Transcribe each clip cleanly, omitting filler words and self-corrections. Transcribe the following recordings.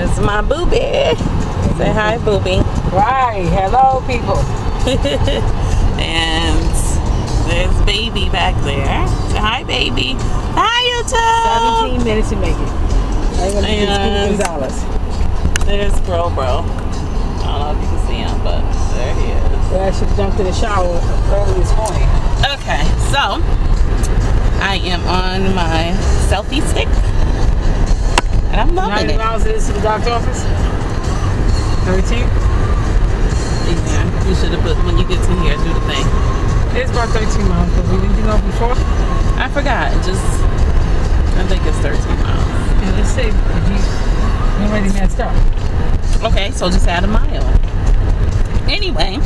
There's my booby. Say hi, booby. Right. Hello, people. And there's baby back there. Say hi, baby. Hi, YouTube. 17 minutes to make it. And there's Bro. I don't know if you can see him, but there he is. Yeah, I should have jumped in the shower early this morning. Okay, so I am on my selfie stick. And I'm loving 90 it. miles it is to the doctor's office? 13? Yeah, you should have put, when you get to here, do the thing. It's about 13 miles, but did you know before? I forgot. I think it's 13 miles. Yeah, let's see. You already messed up. Okay, so just add a mile. Anyway,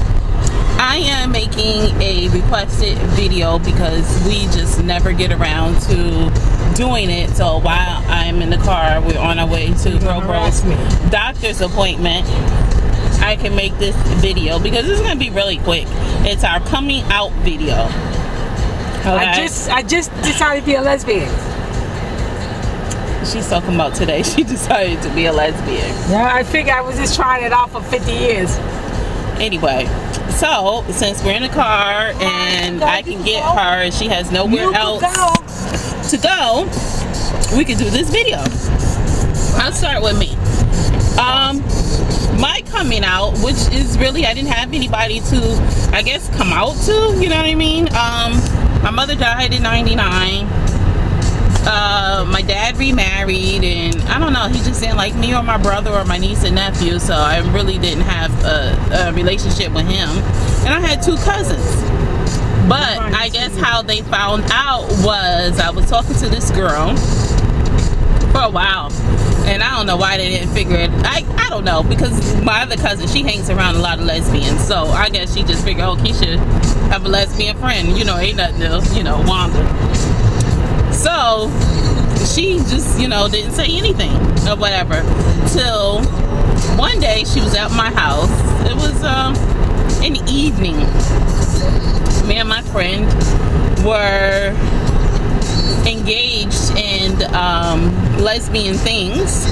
I am making a requested video because we just never get around to doing it. So while I'm in the car, we're on our way to Bro's doctor's appointment. I can make this video because it's gonna be really quick. It's our coming out video. Okay? I just decided to be a lesbian. She's talking about today. She decided to be a lesbian. Yeah, I figured I was just trying it out for 50 years. Anyway, so since we're in the car and I can get her, and she has nowhere else to go, we can do this video. I'll start with me. My coming out, which is really, I didn't have anybody to, I guess, come out to, you know what I mean? My mother died in 99. My dad remarried, and I don't know, he just didn't like me or my brother or my niece and nephew, so I really didn't have a relationship with him. And I had 2 cousins. But I guess how they found out was I was talking to this girl for a while, and I don't know why they didn't figure it. I don't know, because my other cousin, she hangs around a lot of lesbians, so I guess she just figured, oh, Keisha have a lesbian friend, you know, ain't nothing else, you know, Wanda. So she just, you know, didn't say anything or whatever till one day she was at my house. It was in the evening. Me and my friend were engaged in lesbian things.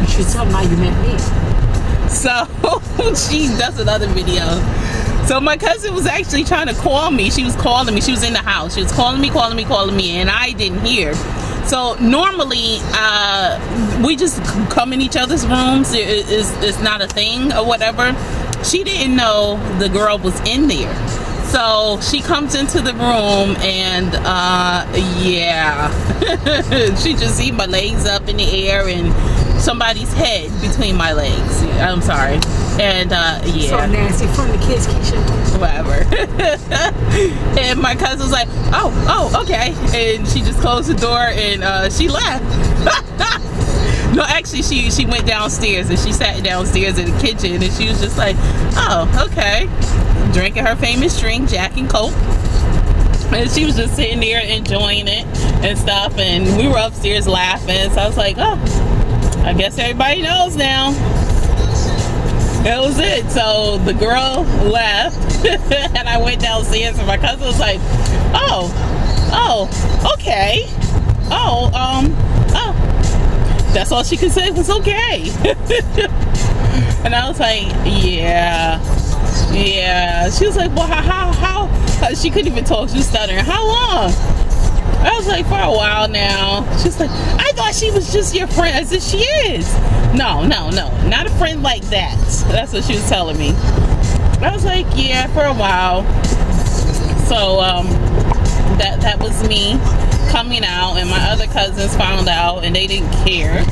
You should tell them how you met me. So she does another video. So my cousin was actually trying to call me. She was calling me. She was in the house. She was calling me, and I didn't hear. So normally, we just come in each other's rooms. It's not a thing or whatever. She didn't know the girl was in there. So she comes into the room, and yeah, she just see my legs up in the air and somebody's head between my legs. I'm sorry. And yeah, so nasty from the kids, Keisha. Whatever. And my cousin was like, oh, okay. And she just closed the door and she left. No, actually, she went downstairs and she sat downstairs in the kitchen and she was just like, oh, okay. Drinking her famous drink, Jack and Coke. And she was just sitting there enjoying it and stuff. And we were upstairs laughing. So I was like, oh, I guess everybody knows now. That was it. So the girl left and I went downstairs and my cousin was like, oh, okay. Oh, that's all she could say was okay. And I was like, yeah. She was like, well, how? She couldn't even talk. She was stuttering. How long? I was like, for a while now. She's like, I thought she was just your friend. I said, she is. No, not a friend like that. That's what she was telling me. I was like, yeah, for a while. So that was me coming out, and my other cousins found out and they didn't care.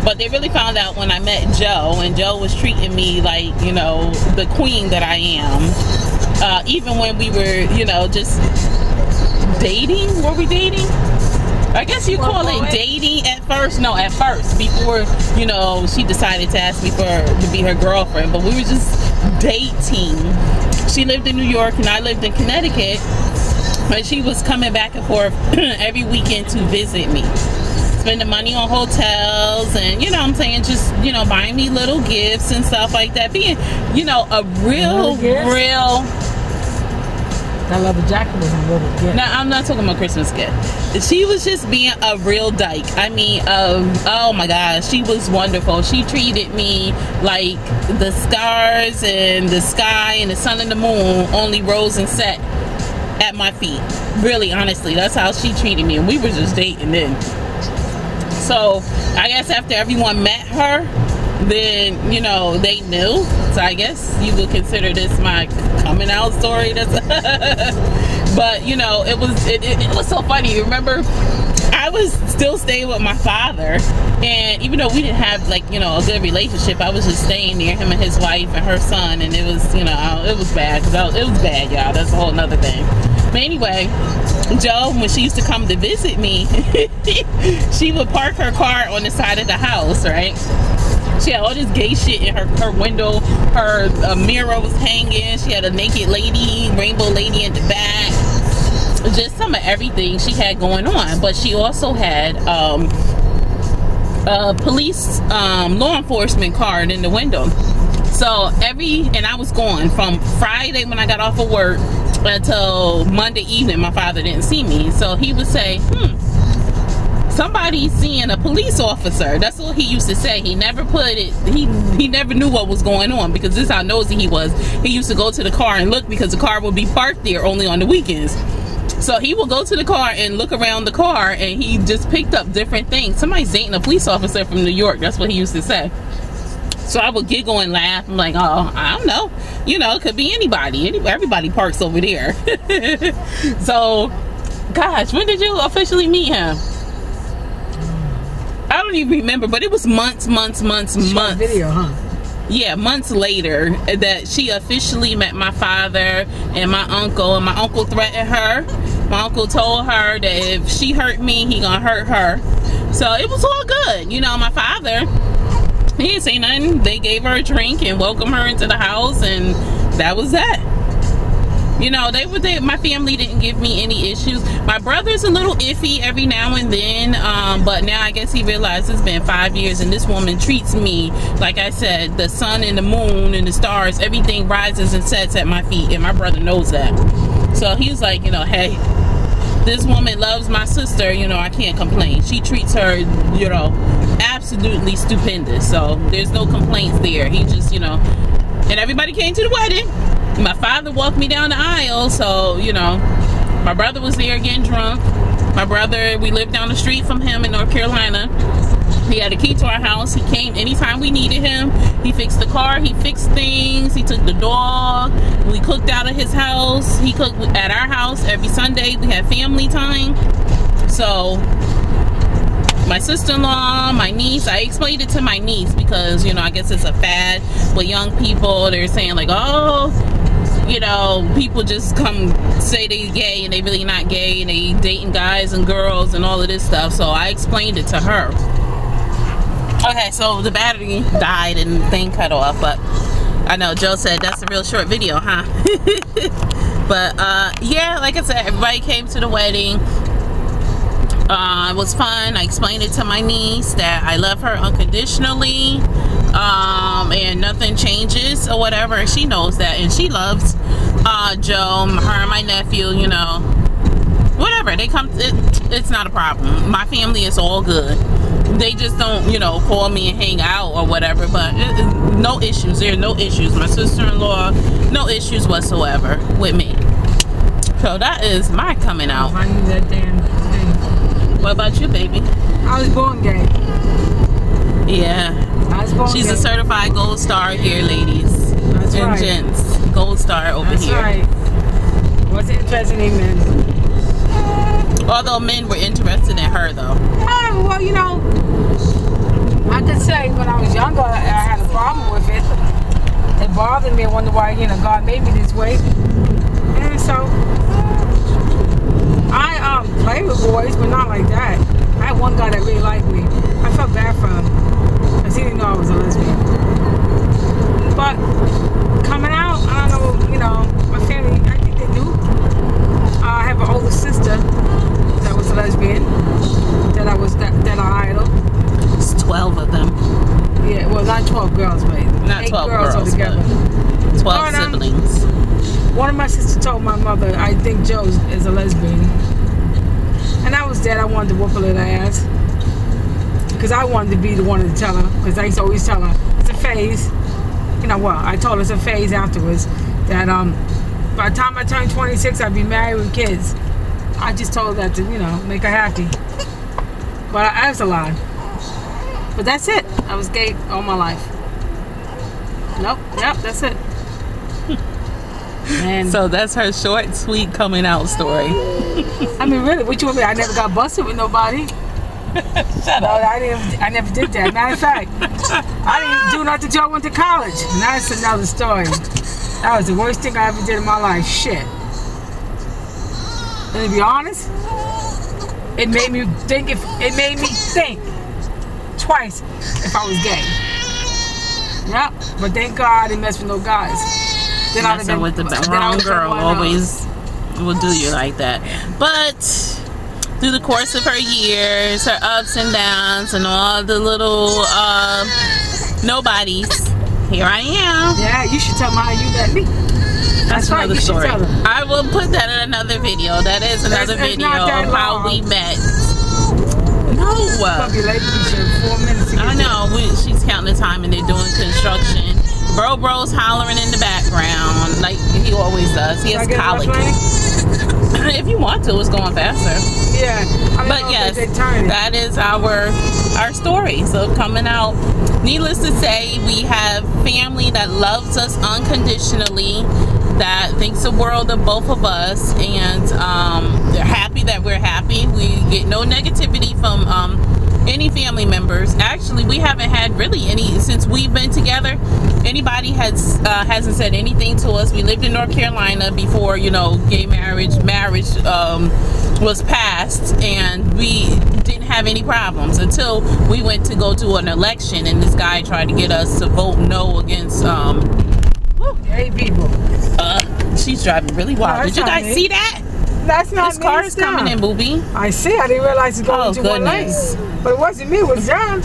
But they really found out when I met Joe, and Joe was treating me like, you know, the queen that I am. Even when we were, you know, just dating. Were we dating? I guess you call it dating at first. No, at first, before, you know, she decided to ask me to be her girlfriend. But we were just dating. She lived in New York and I lived in Connecticut, and she was coming back and forth every weekend to visit me, spending money on hotels, and, you know what I'm saying, just, you know, buying me little gifts and stuff like that, being, you know, a real That leather jacket was a little gift. No, I'm not talking about Christmas gift. She was just being a real dyke. I mean, oh my gosh, she was wonderful. She treated me like the stars and the sky and the sun and the moon only rose and set at my feet. Really, honestly, that's how she treated me. And we were just dating then. So I guess after everyone met her, then, you know, they knew. So I guess you would consider this my coming out story. But, you know, it was so funny. Remember, I was still staying with my father, and even though we didn't have, like, you know, a good relationship, I was just staying near him and his wife and her son, and it was, you know, it was bad. It was bad, y'all. That's a whole nother thing. But anyway, Jo, when she used to come to visit me, she would park her car on the side of the house, right? She had all this gay shit in her window. Her mirror was hanging. She had a naked lady, rainbow lady in the back. Just some of everything she had going on. But she also had a police law enforcement card in the window. So and I was gone from Friday when I got off of work until Monday evening. My father didn't see me. So he would say, somebody's seeing a police officer. That's what he used to say. He never put it, he never knew what was going on, because this is how nosy he was. He used to go to the car and look, because the car would be parked there only on the weekends. So he would go to the car and look around the car, and he just picked up different things. Somebody's dating a police officer from New York. That's what he used to say. So I would giggle and laugh. I'm like, oh, I don't know. You know, it could be anybody. Everybody parks over there. So, gosh, when did you officially meet him? I don't even remember, but it was months. Video, huh? Yeah, months later that she officially met my father and my uncle. And my uncle threatened her. My uncle told her that if she hurt me, he gonna hurt her. So it was all good. You know, my father, he didn't say nothing. They gave her a drink and welcomed her into the house, and that was that. You know, my family didn't give me any issues. My brother's a little iffy every now and then, but now I guess he realized it's been 5 years, and this woman treats me, like I said, the sun and the moon and the stars, everything rises and sets at my feet, and my brother knows that. So he's like, you know, hey, this woman loves my sister, you know, I can't complain. She treats her, you know, absolutely stupendous. So there's no complaints there. He just, you know, and everybody came to the wedding. My father walked me down the aisle, so, you know, my brother was there getting drunk. My brother, we lived down the street from him in North Carolina. He had a key to our house. He came anytime we needed him. He fixed the car. He fixed things. He took the dog. We cooked out of his house. He cooked at our house every Sunday. We had family time. So my sister-in-law, my niece, I explained it to my niece because, you know, I guess it's a fad with young people. They're saying like, oh, you know, people just come say they're gay and they really not gay, and they dating guys and girls and all of this stuff. So I explained it to her. Okay, so the battery died and the thing cut off, but I know Joe said that's a real short video, huh? But yeah, like I said, everybody came to the wedding. It was fun. I explained it to my niece that I love her unconditionally, and nothing changes or whatever. She knows that, and she loves Joe, her and my nephew, you know, whatever. They come, it's not a problem. My family is all good. They just don't, you know, call me and hang out or whatever, but no issues. There are no issues. My sister-in-law, no issues whatsoever with me. So that is my coming out. I knew that damn thing. What about you, baby? I was born gay. Yeah. I was born She's gay. a certified gold star here, ladies. That's and right. gents. Gold star over That's here. Right. Wasn't interested in men. Although men were interested in her, though. Well, you know, I could say when I was younger, I had a problem with it. It bothered me. I wonder why, you know, God made me this way. And so, I played with boys, but not like that. I had one guy that really liked me. I felt bad for him, because he didn't know I was a lesbian. But, coming out, I don't know, you know, my family, I think they do. I have an older sister that was a lesbian, that I idol. It's 12 of them. Yeah, well, not 12 girls, but Not 12 girls, altogether. 12 siblings. One of my sisters just told my mother, I think Joe is a lesbian. And I was dead. I wanted to whoop her little ass. Because I wanted to be the one to tell her. Because I used to always tell her, it's a phase. You know what? I told her it's a phase afterwards. That by the time I turned 26, I'd be married with kids. I just told her that to, you know, make her happy. But I was a lie. But that's it. I was gay all my life. Nope. Yep, that's it. And So that's her short, sweet coming out story. I mean, really, what you want me? I never got busted with nobody. Shut No, up. I never did that. Matter of fact, I didn't do nothing until I went to college. And that's another story. That was the worst thing I ever did in my life. Shit. And to be honest, it made me think twice if I was gay. Yep. But thank God I didn't mess with no guys. Then I'd have Messing with the wrong girl always will do you like that. But through the course of her years, her ups and downs, and all the little nobodies, here I am. Yeah, you should tell me how you met me. That's right, another you should story. tell her. I will put that in another video. That is another It's video not that of how long. we met. No. Probably like 4 minutes. To get I know. She's counting the time and they're doing construction. Bro's hollering in the background like he always does. He has colic. If you want to, it's going faster. Yeah. But yes, that is our story. So coming out, needless to say, we have family that loves us unconditionally, that thinks the world of both of us, and they're happy that we're happy. We get no negativity from any family members. Actually, we haven't had really any since we've been together. Anybody hasn't said anything to us. We lived in North Carolina before, you know, gay marriage was passed, and we didn't have any problems until we went to go to an election, and this guy tried to get us to vote no against gay people. She's driving really wild. Did you guys see that? That's not This me. car is coming in, booby. I see. I didn't realize it's going to one lane. goodness. But it wasn't me. It was John.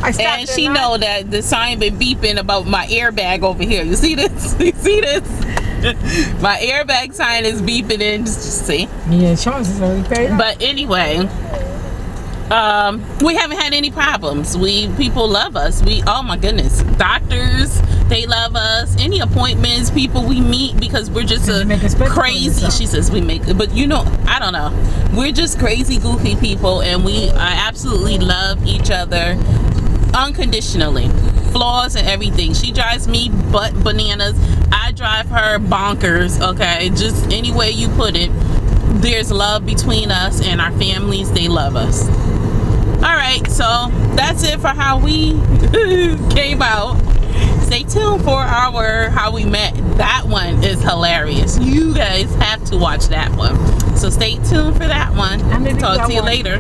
I stopped And she know that the sign been beeping about my airbag over here. You see this? You see this? My airbag sign is beeping in. Just see. Yeah, insurance is already paid off. But anyway, we haven't had any problems. People love us. Oh my goodness, doctors, they love us. Any appointments, people we meet, because we're just crazy. She says we make, but you know, I don't know. We're just crazy, goofy people, and we absolutely love each other unconditionally. Flaws and everything. She drives me bananas. I drive her bonkers. Okay, just any way you put it. There's love between us, and our families, they love us. All right, so that's it for how we came out. Stay tuned for our how we met. That one is hilarious. You guys have to watch that one. So stay tuned for that one. Talk to you later.